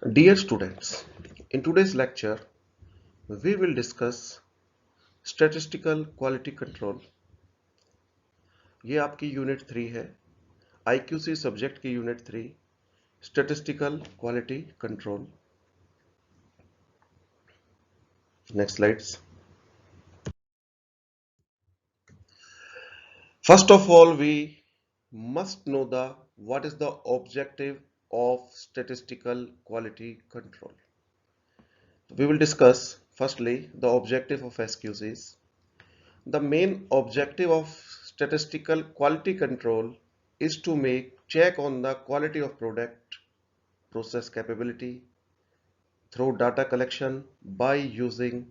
Dear students, in today's lecture, we will discuss statistical quality control. ये आपकी unit 3 है, IQC subject की unit 3, statistical quality control. Next slides. First of all, we must know what is the objective of statistical quality control. We will discuss firstly the objective of SQCs. The main objective of statistical quality control is to make check on the quality of product, process capability through data collection by using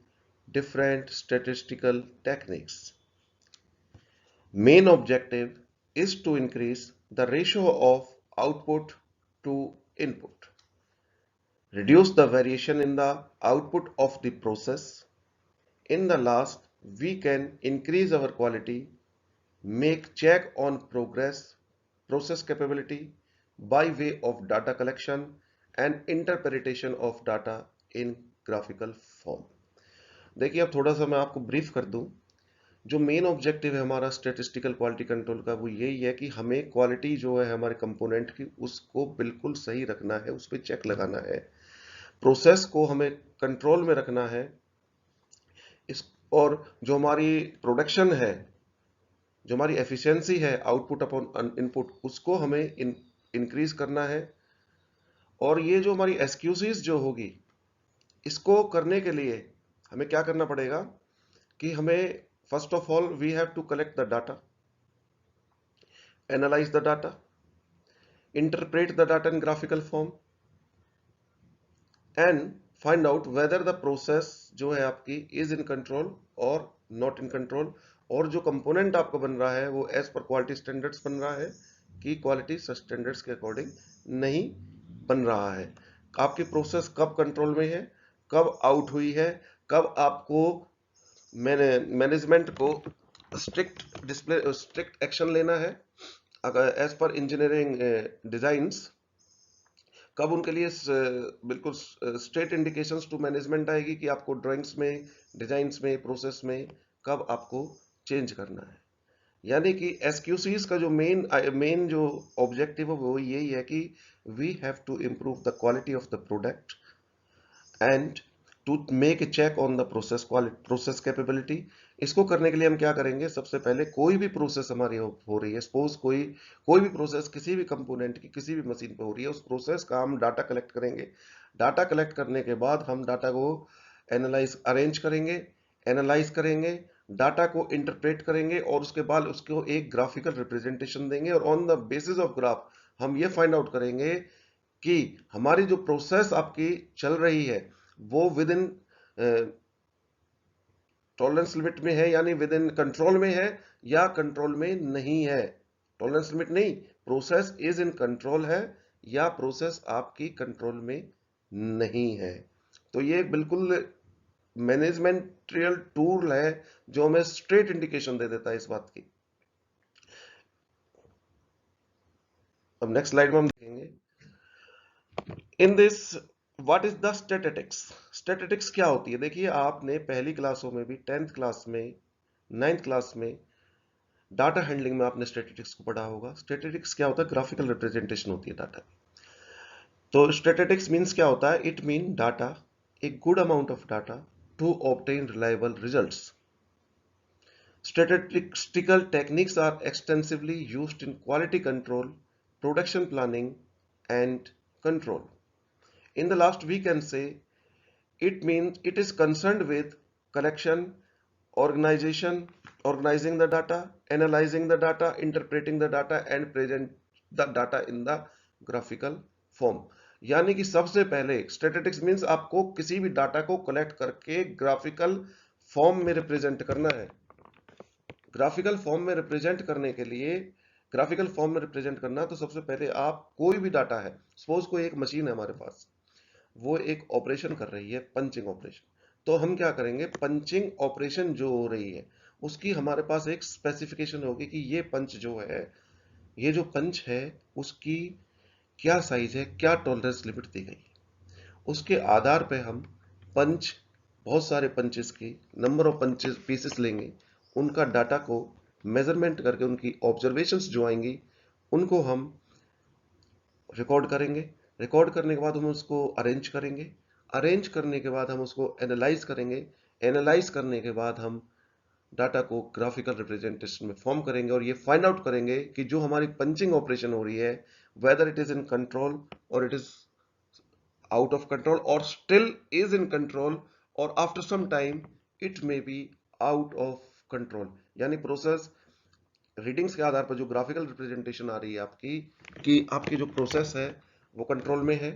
different statistical techniques. Main objective is to increase the ratio of output to input, reduce the variation in the output of the process. In the last, we can increase our quality, make check on progress, process capability by way of data collection and interpretation of data in graphical form. देखिए अब थोड़ा सा मैं आपको brief कर दूं. जो main objective है हमारा स्टैटिस्टिकल क्वालिटी कंट्रोल का वो यही है कि हमें क्वालिटी जो है हमारे कंपोनेंट की उसको बिल्कुल सही रखना है, उस पर चेक लगाना है, प्रोसेस को हमें कंट्रोल में रखना है, इस और जो हमारी प्रोडक्शन है, जो हमारी एफिशिएंसी है आउटपुट अपॉन इनपुट, उसको हमें इंक्रीज करना है. और ये जो हमारी एसक्यूसीज जो होगी, इसको करने के लिए हमें क्या करना पड़ेगा कि हमें first of all we have to collect the data, analyse the data, interpret the data in graphical form and find out whether the process जो है आपकी इज इन कंट्रोल और नॉट इन कंट्रोल, और जो कंपोनेंट आपका बन रहा है वो एज पर क्वालिटी स्टैंडर्ड्स बन रहा है कि क्वालिटी स्टैंडर्ड्स के अकॉर्डिंग नहीं बन रहा है. आपकी प्रोसेस कब कंट्रोल में है, कब आउट हुई है, कब आपको मैनेजमेंट को स्ट्रिक्ट एक्शन लेना है अगर एज पर इंजीनियरिंग डिजाइंस, कब उनके लिए बिल्कुल स्ट्रेट इंडिकेशंस टू मैनेजमेंट आएगी कि आपको ड्राइंग्स में, डिजाइन्स में, प्रोसेस में कब आपको चेंज करना है. यानी कि एसक्यूसीज का जो मेन जो ऑब्जेक्टिव है वो यही है कि we have to improve the quality of the product and to make a check on the process capability. इसको करने के लिए हम क्या करेंगे, सबसे पहले कोई भी प्रोसेस हमारी हो रही है, सपोज कोई भी प्रोसेस किसी भी कंपोनेंट की किसी भी मशीन पे हो रही है, उस प्रोसेस का हम डाटा कलेक्ट करेंगे. डाटा कलेक्ट करने के बाद हम डाटा को अरेंज करेंगे, एनालाइज करेंगे, डाटा को इंटरप्रेट करेंगे और उसके बाद उसको एक ग्राफिकल रिप्रेजेंटेशन देंगे. और on the basis of graph हम ये फाइंड आउट करेंगे कि हमारी जो प्रोसेस आपकी चल रही है वो विद इन टॉलरेंस लिमिट में है, यानी विद इन कंट्रोल में है या कंट्रोल में नहीं है. टॉलरेंस लिमिट नहीं, प्रोसेस इज इन कंट्रोल है या प्रोसेस आपकी कंट्रोल में नहीं है. तो ये बिल्कुल मैनेजमेंटियल टूल है जो हमें स्ट्रेट इंडिकेशन दे देता है इस बात की. अब नेक्स्ट स्लाइड में हम देखेंगे in this what is the statistics. Statistics क्या होती है. देखिए आपने पहली क्लासों में भी, 10th क्लास में, 9th क्लास में, डाटा हैंडलिंग में आपने स्टैटिस्टिक्स को पढ़ा होगा. स्टैटिस्टिक्स क्या होता है, ग्राफिकल रिप्रेजेंटेशन होती है डाटा. तो स्टैटिस्टिक्स मींस क्या होता है, it mean data, a good amount of data to obtain reliable results. Statistical techniques are extensively used in quality control, production planning, and control. In the last, we can say it means it is concerned with collection, organizing the data, analyzing the data, interpreting the data, and present the data in the graphical form. यानी कि सबसे पहले statistics means आपको किसी भी data को collect करके graphical form में रिप्रेजेंट करना है. ग्राफिकल फॉर्म में रिप्रेजेंट करने के लिए, ग्राफिकल फॉर्म में रिप्रेजेंट करना, तो सबसे पहले आप कोई भी डाटा है, सपोज कोई एक मशीन है हमारे पास, वो एक ऑपरेशन कर रही है, पंचिंग ऑपरेशन. तो हम क्या करेंगे, पंचिंग ऑपरेशन जो हो रही है उसकी हमारे पास एक स्पेसिफिकेशन होगी कि ये पंच जो है, ये जो पंच है उसकी क्या साइज है, क्या टॉलरेंस लिमिट दी गई है. उसके आधार पे हम पंच, बहुत सारे पंचेस की नंबर ऑफ पंचेस पीसेस लेंगे, उनका डाटा को मेजरमेंट करके उनकी ऑब्जर्वेशंस जो आएंगी उनको हम रिकॉर्ड करेंगे। रिकॉर्ड करने के बाद हम उसको अरेंज करेंगे। अरेंज करने के बाद हम उसको एनालाइज करेंगे। एनालाइज करने के बाद हम डाटा को ग्राफिकल रिप्रेजेंटेशन में फॉर्म करेंगे और ये फाइंड आउट करेंगे कि जो हमारी पंचिंग ऑपरेशन हो रही है whether it is in control और it is out of control और स्टिल इज इन कंट्रोल और after some time it may be out of control. यानी प्रोसेस रीडिंग्स के आधार पर जो ग्राफिकल रिप्रेजेंटेशन आ रही है आपकी कि आपकी जो प्रोसेस है वो कंट्रोल में है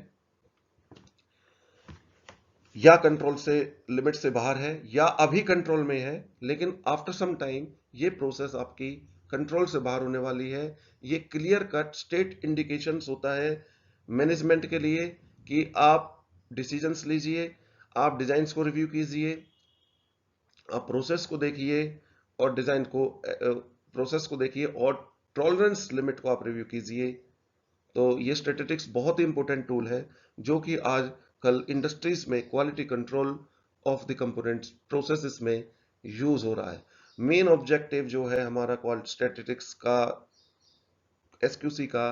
या कंट्रोल से लिमिट से बाहर है या अभी कंट्रोल में है, लेकिन आफ्टर सम टाइम ये प्रोसेस आपकी कंट्रोल से बाहर होने वाली है। ये क्लियर कट स्टेट इंडिकेशंस होता है मैनेजमेंट के लिए कि आप डिसीजंस लीजिए, आप डिजाइन्स को रिव्यू कीजिए, आप प्रोसेस को देखिए और डिजाइन को प्रोसेस को देखिए और टॉलरेंस लिमिट को आप रिव्यू कीजिए। तो ये स्टैटिस्टिक्स बहुत ही इंपॉर्टेंट टूल है जो कि आज कल इंडस्ट्रीज में quality control of the components processes में यूज हो रहा है। मेन ऑब्जेक्टिव जो है हमारा स्टैटिस्टिक्स का, एसक्यूसी का,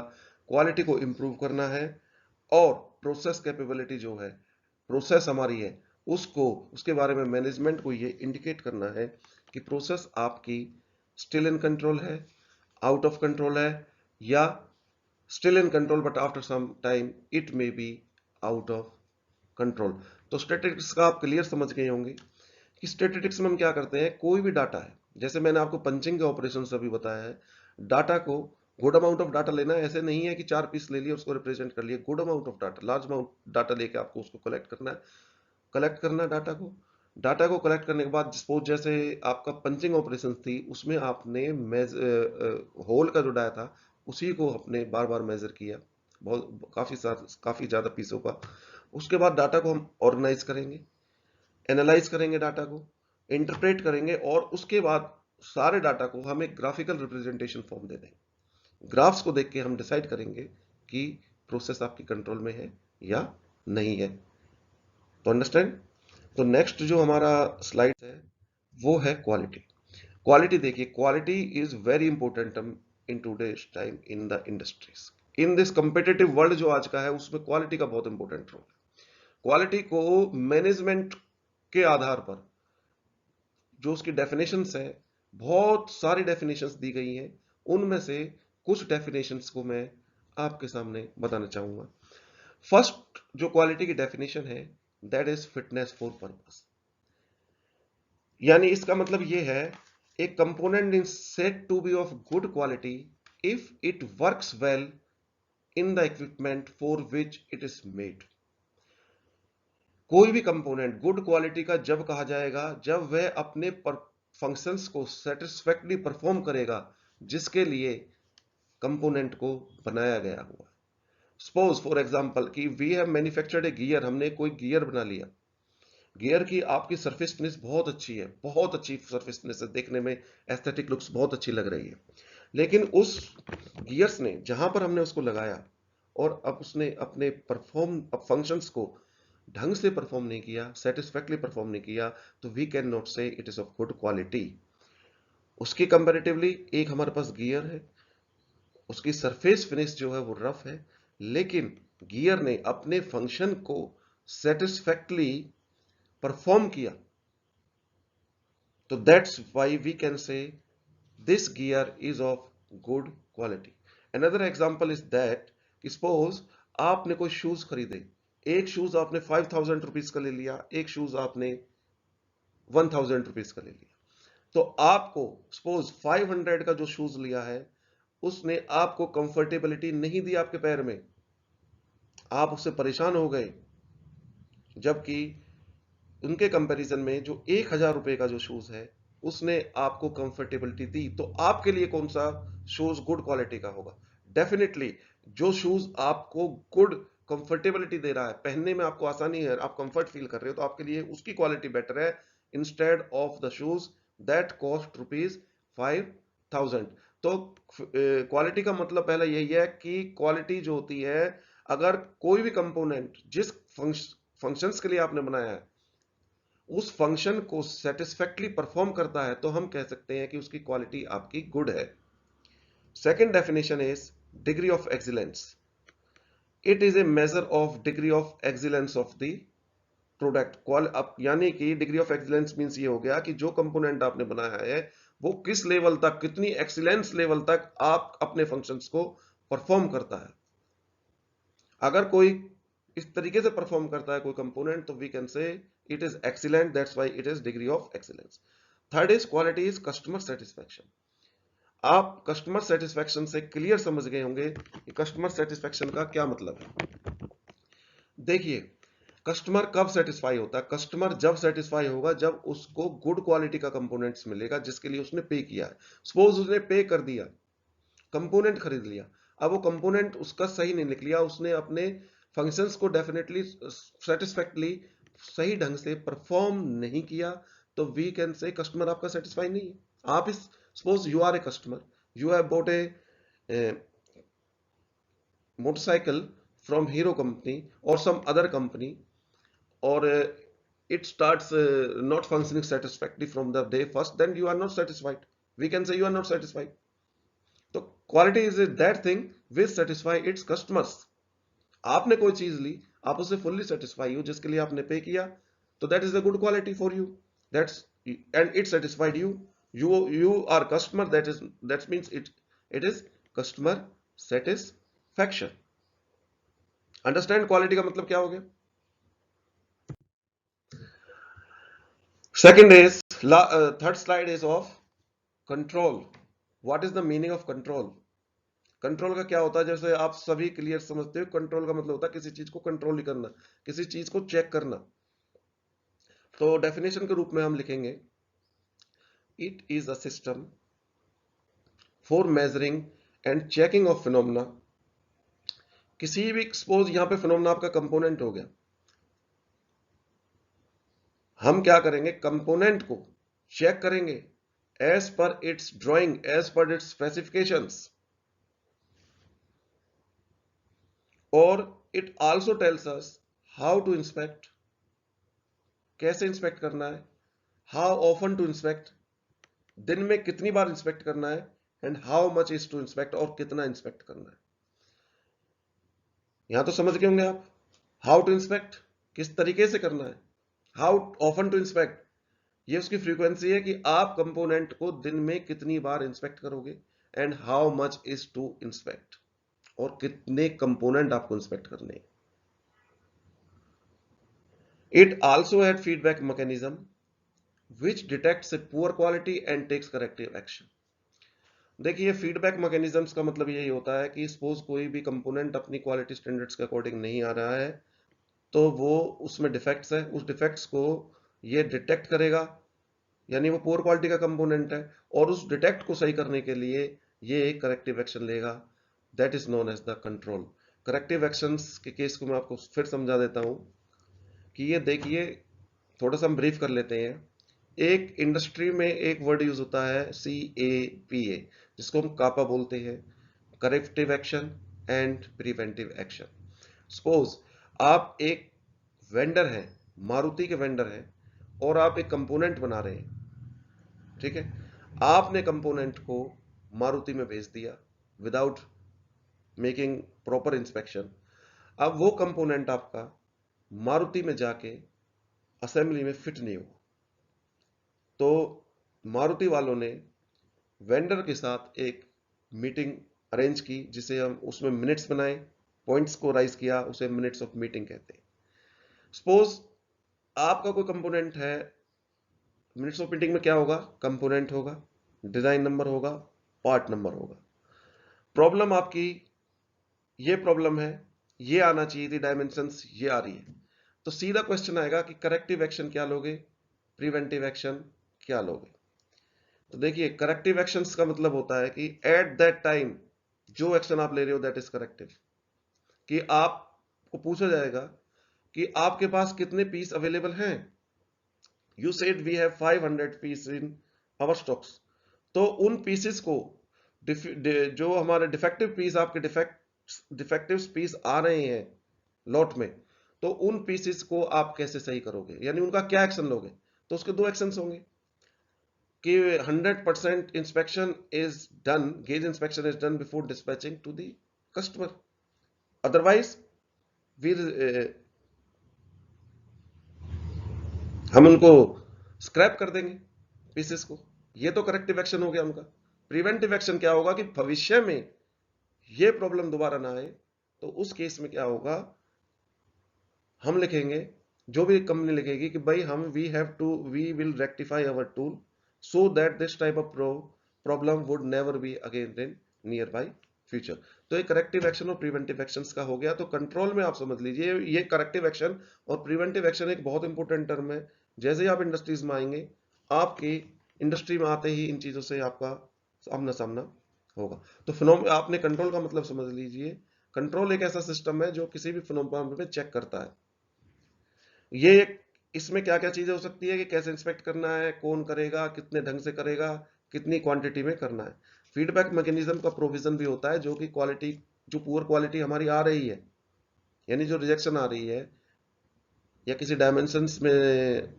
क्वालिटी को इंप्रूव करना है और प्रोसेस कैपेबिलिटी जो है प्रोसेस हमारी है उसको, उसके बारे में मैनेजमेंट को ये इंडिकेट करना है कि प्रोसेस आपकी स्टिल इन कंट्रोल है, आउट ऑफ कंट्रोल है या still in control but after some time it may be out of control। तो स्टैटिस्टिक्स का आप क्लियर समझ गए होंगे कि स्टैटिस्टिक्स में हम क्या करते हैं, कोई भी डाटा है, जैसे मैंने आपको पंचिंग के ऑपरेशन अभी बताया है, डाटा को गुड अमाउंट ऑफ डाटा लेना है। ऐसे नहीं है कि 4 पीस ले लिए उसको रिप्रेजेंट कर लिए, good amount of data, large amount data लेके आपको उसको कलेक्ट करना है। कलेक्ट करना डाटा को, डाटा को कलेक्ट करने के बाद सपोज जैसे आपका पंचिंग ऑपरेशन थी उसमें आपने होल का जो डाटा था उसी को आपने बार बार मेजर किया, बहुत काफी ज्यादा पीसों का। उसके बाद डाटा को हम ऑर्गेनाइज करेंगे, एनालाइज करेंगे, डाटा को इंटरप्रेट करेंगे और उसके बाद सारे डाटा को हम एक ग्राफिकल रिप्रेजेंटेशन फॉर्म दे देंगे। ग्राफ्स को देख के हम डिसाइड करेंगे कि प्रोसेस आपकी कंट्रोल में है या नहीं है। तो अंडरस्टैंड। तो नेक्स्ट जो हमारा स्लाइड है वो है क्वालिटी। क्वालिटी देखिए, quality is very important in today's time in the industries. In this competitive world जो आज का है उसमें क्वालिटी का बहुत इंपॉर्टेंट रोल है। क्वालिटी को मैनेजमेंट के आधार पर जो उसकी डेफिनेशंस है, बहुत सारी डेफिनेशंस दी गई हैं, उनमें से कुछ डेफिनेशंस को मैं आपके सामने बताना चाहूंगा। फर्स्ट जो क्वालिटी की डेफिनेशन है that is fitness for purpose. यानी इसका मतलब यह है एक component is said to be of good quality if it works well in the equipment for which it is made. कोई भी कंपोनेंट गुड क्वालिटी का जब कहा जाएगा जब वह अपने फंक्शंस को सेटिस्फैक्टरी परफॉर्म करेगा जिसके लिए कंपोनेंट को बनाया गया हुआ। सपोज फॉर एग्जांपल कि we have manufactured a gear, हमने कोई गियर बना लिया, गियर की आपकी सरफेस फिनिश बहुत अच्छी है, बहुत अच्छी सरफेस फिनिश है, देखने में एस्थेटिक लुक्स बहुत अच्छी लग रही है, लेकिन उस गियर्स ने जहां पर हमने उसको लगाया और अब उसने अपने फंक्शंस को ढंग से परफॉर्म नहीं किया, सेटिस्फैक्टरी परफॉर्म नहीं किया, तो वी कैन नॉट से it is of good quality. उसकी कंपैरेटिवली एक हमारे पास गियर है, उसकी सरफेस फिनिश जो है वो रफ है, लेकिन गियर ने अपने फंक्शन को सेटिस्फैक्टरली परफॉर्म किया, तो that's why we can say this gear is of good quality. Another example is that कि सपोज आपने कोई शूज खरीदे, एक शूज आपने 5000 रुपीज का ले लिया, एक शूज आपने 1000 रुपीज का ले लिया, तो आपको सपोज 500 का जो शूज लिया है उसने आपको कंफर्टेबिलिटी नहीं दी आपके पैर में, आप उससे परेशान हो गए, जबकि उनके कंपैरिजन में जो 1000 रुपए का जो शूज है उसने आपको कंफर्टेबिलिटी दी, तो आपके लिए कौन सा शूज गुड क्वालिटी का होगा? डेफिनेटली जो शूज आपको गुड कंफर्टेबिलिटी दे रहा है, पहनने में आपको आसानी है, आप कंफर्ट फील कर रहे हो, तो आपके लिए उसकी क्वालिटी बेटर है instead of the shoes that cost ₹5000। तो क्वालिटी का मतलब पहला यही है कि क्वालिटी जो होती है, अगर कोई भी कंपोनेंट जिस फंक्शंस के लिए आपने बनाया है उस फंक्शन को सेटिस्फैक्टली परफॉर्म करता है तो हम कह सकते हैं कि उसकी क्वालिटी आपकी गुड है। Second definition is degree of excellence. It is a measure of degree of excellence of the product. यानी कि डिग्री ऑफ एक्सीलेंस मींस ये हो गया कि जो कंपोनेंट आपने बनाया है वो किस लेवल तक, कितनी एक्सीलेंस लेवल तक आप अपने फंक्शंस को परफॉर्म करता है। अगर कोई इस तरीके से परफॉर्म करता है कोई कंपोनेंट तो we can say it is excellent, that's why it is degree of excellence. Third is quality is customer satisfaction. आप कस्टमर सेटिस्फैक्शन से क्लियर समझ गए होंगे कि कस्टमर सेटिस्फैक्शन का क्या मतलब है। देखिए, कस्टमर कब सेटिस्फाई होता है? कस्टमर जब सेटिस्फाई होगा जब उसको गुड क्वालिटी का कंपोनेंट्स मिलेगा जिसके लिए उसने पे किया है। सपोज उसने पे कर दिया, कंपोनेंट खरीद लिया, अब वो कंपोनेंट उसका सही नहीं निकलिया, उसने अपने फंक्शंस को डेफिनेटली सेटिस्फैक्टली सही ढंग से परफॉर्म नहीं किया, तो वी कैन से कस्टमर आपका सेटिस्फाई नहीं है। आप इस suppose you are a customer, you have bought a motorcycle from Hero company or some other company, or it starts not functioning satisfactorily from the day first, then you are not satisfied. We can say you are not satisfied. So quality is that thing which satisfy its customers. आपने कोई चीज ली, आप उससे fully satisfy हो जिसके लिए आपने pay किया, तो that is a good quality for you, that's and it satisfied you, you are customer, that means it is customer satisfaction. Understand quality का मतलब क्या हो गया? Second is third slide is of control. What is the meaning of control? Control का क्या होता है? जैसे आप सभी क्लियर समझते हो, कंट्रोल का मतलब होता है किसी चीज को कंट्रोल करना, किसी चीज को चेक करना। तो डेफिनेशन के रूप में हम लिखेंगे it is a system for measuring and checking of phenomena. किसी भी सपोज यहां पे फिनोमेना आपका कंपोनेंट हो गया, हम क्या करेंगे? कंपोनेंट को चेक करेंगे as per its drawing, as per its specifications, और it also tells us how to inspect, कैसे इंस्पेक्ट करना है, हाउ ऑफन टू इंस्पेक्ट, दिन में कितनी बार इंस्पेक्ट करना है, and how much is to inspect, और कितना इंस्पेक्ट करना है। यहां तो समझ गए होंगे आप। हाउ टू इंस्पेक्ट किस तरीके से करना है, हाउ ऑफन टू इंस्पेक्ट ये उसकी फ्रीक्वेंसी है कि आप कंपोनेंट को दिन में कितनी बार इंस्पेक्ट करोगे, and how much is to inspect, और कितने कंपोनेंट आपको इंस्पेक्ट करने हैं। It also had feedback mechanism which detects a poor quality and takes corrective action। देखिए, फीडबैक मैकेनिज्म्स का मतलब यही होता है कि सपोज कोई भी कंपोनेंट अपनी क्वालिटी स्टैंडर्ड्स के अकॉर्डिंग नहीं आ रहा है, तो वो उसमें डिफेक्ट्स है, उस डिफेक्ट्स को ये डिटेक्ट करेगा, यानी वो पुअर क्वालिटी का कंपोनेंट है, और उस डिटेक्ट को सही करने के लिए ये एक करेक्टिव एक्शन लेगा, that is known as the control. Corrective actions के केस को मैं आपको फिर समझा देता हूं कि ये देखिए, थोड़ा सा हम ब्रीफ कर लेते हैं। एक इंडस्ट्री में एक वर्ड यूज होता है CAPA, जिसको हम कापा बोलते हैं, corrective action and preventive action. Suppose आप एक वेंडर हैं, मारुति के वेंडर हैं, और आप एक कंपोनेंट बना रहे हैं, ठीक है। आपने कंपोनेंट को मारुति में भेज दिया विदाउट मेकिंग प्रॉपर इंस्पेक्शन। अब वो कंपोनेंट आपका मारुति में जाके असेंबली में फिट नहीं हुआ, तो मारुति वालों ने वेंडर के साथ एक मीटिंग अरेंज की, जिसे हम उसमें मिनट्स बनाए, पॉइंट्स को राइज किया, उसे मिनट्स ऑफ मीटिंग कहते हैं। सपोज आपका कोई कंपोनेंट है, मिनट्स ऑफ मीटिंग में क्या होगा? कंपोनेंट होगा, डिजाइन नंबर होगा, पार्ट नंबर होगा। प्रॉब्लम आपकी ये प्रॉब्लम है, ये आना चाहिए थी डायमेंशंस, ये आ रही है, तो सीधा क्वेश्चन आएगा कि करेक्टिव एक्शन क्या लोगे, प्रिवेंटिव एक्शन क्या लोगे। तो देखिए, करेक्टिव एक्शंस का मतलब होता है कि एट दैट टाइम जो एक्शन आप ले रहे हो दैट इज करेक्टिव। कि आपको पूछा जाएगा कि आपके पास कितने पीस अवेलेबल हैं। You said we have 500 piece in our stocks, तो उन पीसेस को जो हमारे डिफेक्टिव पीस, आपके डिफेक्टिव पीस आ रहे हैं लॉट में, तो उन पीसेस को आप कैसे सही करोगे, यानी उनका क्या एक्शन लोगे? तो उसके दो एक्शंस होंगे कि 100% inspection is done, gauge inspection is done before dispatching to the customer, otherwise we हम उनको स्क्रैप कर देंगे पीसेस को। ये तो करेक्टिव एक्शन हो गया उनका। प्रिवेंटिव एक्शन क्या होगा कि भविष्य में ये प्रॉब्लम दोबारा ना आए, तो उस केस में क्या होगा, हम लिखेंगे, जो भी कंपनी लिखेगी कि भाई हम we will rectify our tool so that this type of problem would never be again in near by future. तो ये करेक्टिव एक्शन और प्रिवेंटिव एक्शंस का हो गया। तो कंट्रोल में आप समझ लीजिए ये करेक्टिव एक्शन और प्रिवेंटिव एक्शन एक बहुत इंपॉर्टेंट टर्म है। जैसे ही आप इंडस्ट्रीज में आएंगे, आपकी इंडस्ट्री में आते ही इन चीजों से आपका आमना सामना होगा। तो आपने कंट्रोल का मतलब समझ लीजिए, कंट्रोल एक ऐसा सिस्टम है जो किसी भी फिनोमेना पे चेक करता है। ये इसमें क्या क्या चीजें हो सकती है कि कैसे इंस्पेक्ट करना है, कौन करेगा, कितने ढंग से करेगा, कितनी क्वांटिटी में करना है। फीडबैक मैकेनिज्म का प्रोविजन भी होता है, जो कि क्वालिटी, जो पुअर क्वालिटी हमारी आ रही है, यानी जो रिजेक्शन आ रही है या किसी डायमेंशंस में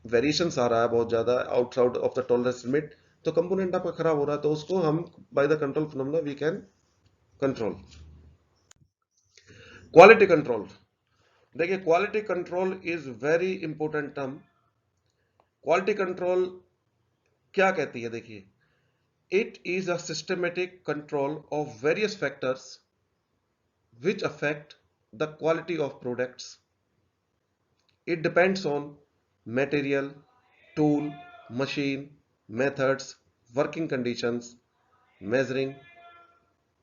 वेरिएशंस आ रहा है बहुत ज्यादा outside of the tolerance limit, तो कंपोनेंट आपका खराब हो रहा है, तो उसको हम by the control phenomena we can control. Quality control, देखिए quality control is very important term. Quality control क्या कहती है, देखिए, it is a systematic control of various factors which affect the quality of products. It depends on material, tool, machine, methods, working conditions, measuring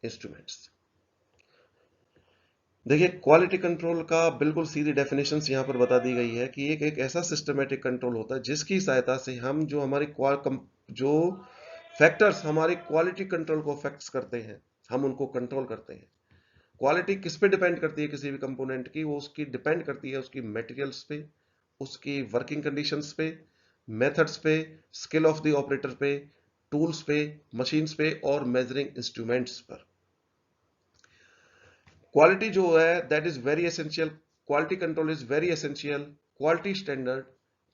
instruments. देखिए quality control का बिल्कुल सीधी definition यहां पर बता दी गई है कि एक ऐसा सिस्टमेटिक कंट्रोल होता है जिसकी सहायता से हम जो हमारी जो फैक्टर्स हमारी क्वालिटी कंट्रोल को अफेक्ट करते हैं, हम उनको कंट्रोल करते हैं। क्वालिटी किस पे डिपेंड करती है किसी भी कंपोनेंट की, वो उसकी डिपेंड करती है उसकी मटेरियल्स पे, उसकी वर्किंग कंडीशंस पे, मेथड्स पे, स्किल ऑफ द ऑपरेटर पे, टूल्स पे, मशीन्स पे और मेजरिंग इंस्ट्रूमेंट्स पर। क्वालिटी जो है that is very essential, quality control is very essential, quality standard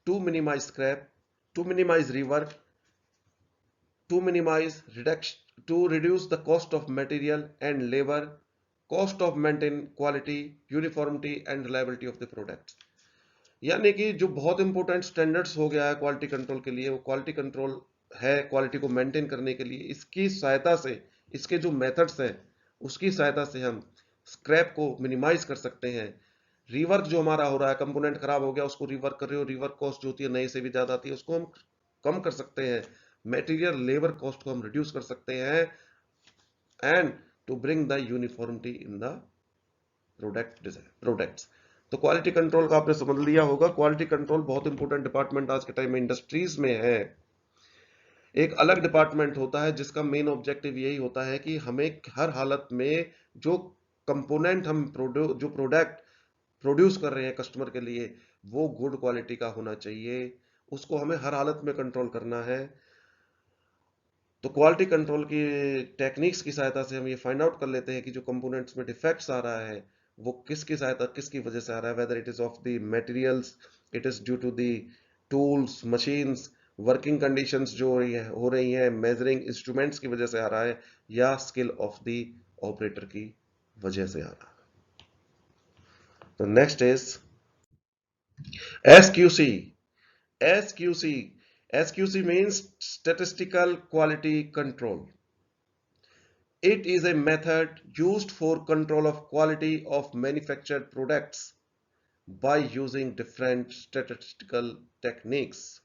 to minimise scrap, to minimise rework, to minimise reduction, to reduce the cost of material and labour, cost of maintain quality, uniformity and reliability of the product. यानी कि जो बहुत important standards हो गया है quality control के लिए, वो क्वालिटी कंट्रोल है क्वालिटी को मेंटेन करने के लिए। इसकी सहायता से, इसके जो मेथड्स हैं उसकी सहायता से हम स्क्रैप को मिनिमाइज कर सकते हैं। रिवर्क जो हमारा हो रहा है, कंपोनेंट खराब हो गया उसको रिवर्क कर रहे हो, रिवर्क कॉस्ट जो होती है नए से भी ज्यादा आती है, उसको हम कम कर सकते हैं। मटेरियल लेबर कॉस्ट को हम रिड्यूस कर सकते हैं and to bring the uniformity in the products. तो क्वालिटी कंट्रोल का आपने समझ लिया होगा। क्वालिटी कंट्रोल बहुत इंपॉर्टेंट डिपार्टमेंट आज के टाइम में इंडस्ट्रीज में है। एक अलग डिपार्टमेंट होता है जिसका मेन ऑब्जेक्टिव यही होता है कि हमें हर हालत में जो कंपोनेंट हम जो प्रोडक्ट प्रोड्यूस कर रहे हैं कस्टमर के लिए, वो गुड क्वालिटी का होना चाहिए, उसको हमें हर हालत में कंट्रोल करना है। तो क्वालिटी कंट्रोल की टेक्निक्स की सहायता से हम ये फाइंड आउट कर लेते हैं कि जो कंपोनेंट्स में डिफेक्ट्स आ रहा है वो किसकी सहायता, किसकी वजह से आ रहा है, whether it is of the materials, it is due to the tools, machines, working conditions जो हो रही हैं, मेजरिंग इंस्ट्रूमेंट्स की वजह से आ रहा है, या स्किल ऑफ द ऑपरेटर की वजह से आ रहा है। तो next is SQC. SQC. SQC means statistical quality control. It is a method used for control of quality of manufactured products by using different statistical techniques.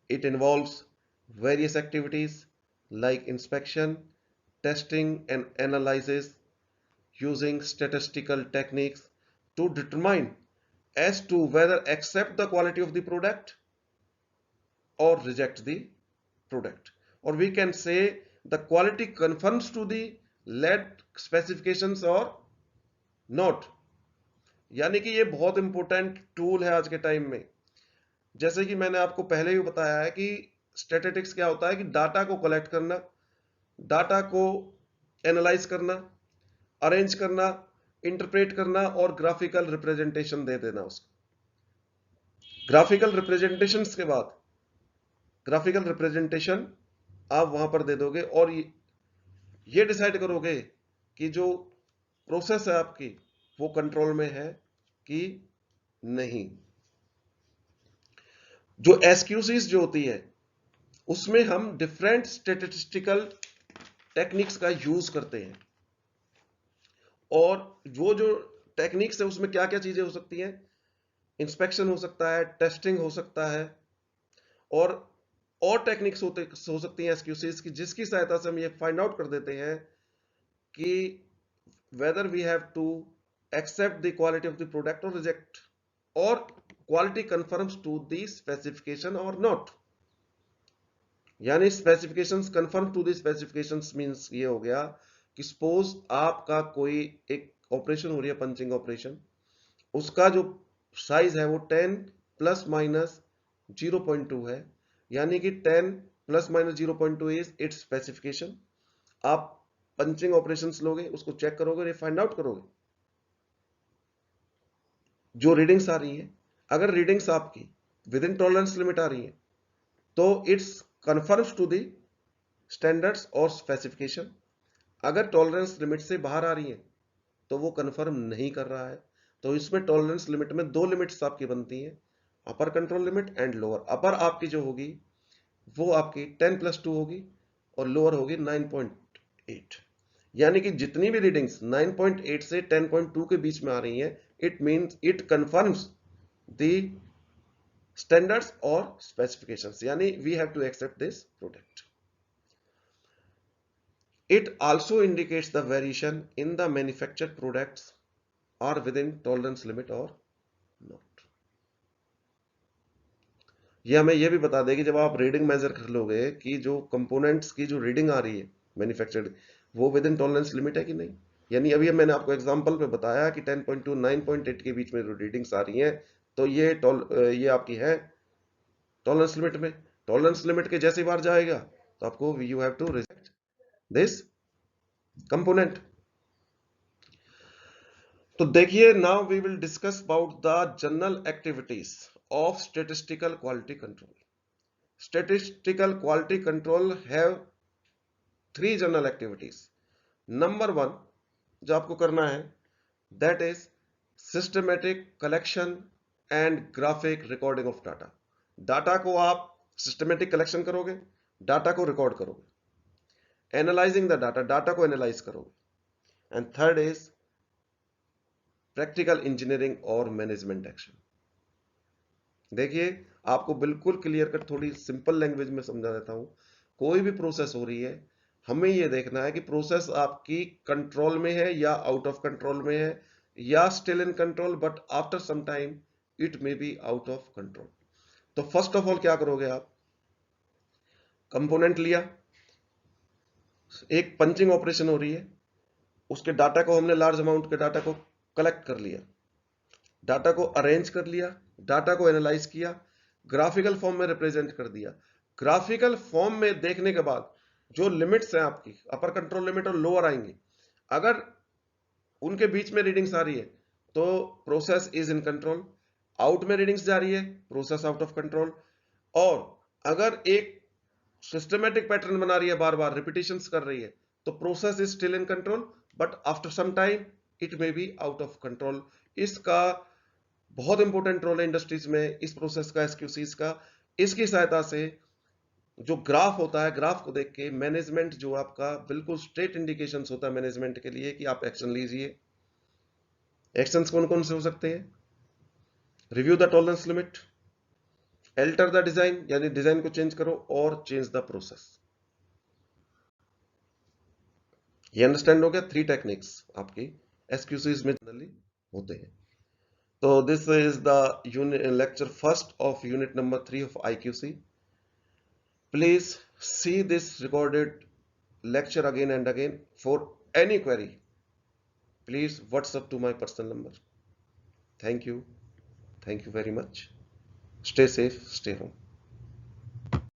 It involves various activities like inspection, testing and analysis using statistical techniques to determine as to whether accept the quality of the product or reject the product, or we can say the quality conforms to the led specifications or not। यानी कि ये बहुत important tool है आज के time में। जैसे कि मैंने आपको पहले ही बताया है कि स्टैटिस्टिक्स क्या होता है कि डाटा को कलेक्ट करना, डाटा को एनालाइज करना, अरेंज करना, इंटरप्रेट करना और ग्राफिकल रिप्रेजेंटेशन दे देना उसको। ग्राफिकल रिप्रेजेंटेशंस के बाद ग्राफिकल रिप्रेजेंटेशन आप वहां पर दे दोगे और ये डिसाइड करोगे कि जो प्रोसेस है आपकी वो कंट्रोल में है कि नहीं। जो एसक्यूसीज जो होती है उसमें हम डिफरेंट स्टैटिस्टिकल टेक्निक्स का यूज करते हैं, और वो जो टेक्निक्स है उसमें क्या क्या चीजें हो सकती हैं, इंस्पेक्शन हो सकता है, टेस्टिंग हो सकता है, और टेक्निक्स हो सकती हैं एसक्यूसीज की, जिसकी सहायता से हम ये फाइंड आउट कर देते हैं कि whether we have to accept the quality of the product or reject, or quality conforms to the specification or not। यानी specifications conform to the specifications means ये हो गया कि सपोज आपका कोई एक ऑपरेशन हो रही है, पंचिंग ऑपरेशन, उसका जो साइज है वो 10 प्लस माइनस 0.2 है, यानी कि 10 plus minus 0.2 is it's specification. आप पंचिंग ऑपरेशंस लोगे, उसको चेक करोगे, ये फाइंड आउट करोगे जो रीडिंग्स आ रही है। अगर रीडिंग्स आपकी विद इन टॉलरेंस लिमिट आ रही है तो it's conforms to the standards और स्पेसिफिकेशन। अगर टॉलरेंस लिमिट से बाहर आ रही है तो वो कन्फर्म नहीं कर रहा है। तो इसमें टॉलरेंस लिमिट में दो लिमिट्स आपकी बनती हैं, upper control limit and lower. Upper आपकी जो होगी वो आपकी 10+2 होगी और लोअर होगी 9.8। यानी कि जितनी भी रीडिंग्स 9.8 से 10.2 के बीच में आ रही हैं, it means it conforms the standards और स्पेसिफिकेशंस, यानी we have to accept this product. It also indicates the variation in the manufactured products are within tolerance limit और नॉट। ये हमें ये भी बता देगी जब आप रीडिंग मेजर कर लोगे कि जो कंपोनेंट्स की जो रीडिंग आ रही है मैन्युफैक्चर्ड, वो विद इन टॉलरेंस लिमिट है कि नहीं। यानी अभी मैंने आपको एग्जांपल पे बताया कि 10.2 9.8 के बीच में जो रीडिंग्स आ रही हैं तो ये आपकी है टॉलरेंस लिमिट में। टॉलरेंस लिमिट के जैसे बार जाएगा तो आपको you have to reject this component. तो देखिए, now we will discuss about the general activities of statistical quality control. Statistical quality control have three general activities. Number one जो आपको करना है that is systematic collection and graphic recording of data। Data को आप systematic collection करोगे, data को record करोगे, analysing the data, data को एनालाइज करोगे, and third is practical engineering और मैनेजमेंट एक्शन। देखिए, आपको बिल्कुल क्लियर कट थोड़ी सिंपल लैंग्वेज में समझा देता हूं। कोई भी प्रोसेस हो रही है, हमें यह देखना है कि प्रोसेस आपकी कंट्रोल में है या आउट ऑफ कंट्रोल में है, या still in control but after some time it may be out of control. तो फर्स्ट ऑफ ऑल क्या करोगे आप, कंपोनेंट लिया, एक पंचिंग ऑपरेशन हो रही है, उसके डाटा को हमने लार्ज अमाउंट के डाटा को कलेक्ट कर लिया, डाटा को अरेंज कर लिया, डाटा को एनालाइज किया, ग्राफिकल फॉर्म में रिप्रेजेंट कर दिया। ग्राफिकल फॉर्म में देखने के बाद जो लिमिट्स हैं आपकी, अपर कंट्रोल लिमिट और लोअर आएंगी, अगर उनके बीच में रीडिंग्स आ रही है तो process is in control. Out में रीडिंग्स जा रही है, प्रोसेस आउट ऑफ कंट्रोल। और अगर एक सिस्टमेटिक पैटर्न बना रही है, बार बार रिपीटिशंस कर रही है, तो process is still in control but after some time it may be out of control. इसका बहुत इंपॉर्टेंट रोल है इंडस्ट्रीज में इस प्रोसेस का, एसक्यूसीज का। इसकी सहायता से जो ग्राफ होता है, ग्राफ को देख के मैनेजमेंट जो आपका बिल्कुल स्ट्रेट इंडिकेशंस होता है मैनेजमेंट के लिए कि आप एक्शन लीजिए। एक्शंस कौन कौन से हो सकते हैं, review the tolerance limit, alter the design यानी डिजाइन को चेंज करो, और चेंज द प्रोसेस। ये अंडरस्टैंड हो गया, थ्री टेक्निक्स आपकी एसक्यूसीज में जनरली होते हैं। So this is the lecture first of unit number 3 of IQC. Please see this recorded lecture again and again. For any query, please WhatsApp to my personal number. Thank you. Thank you very much. Stay safe, stay home.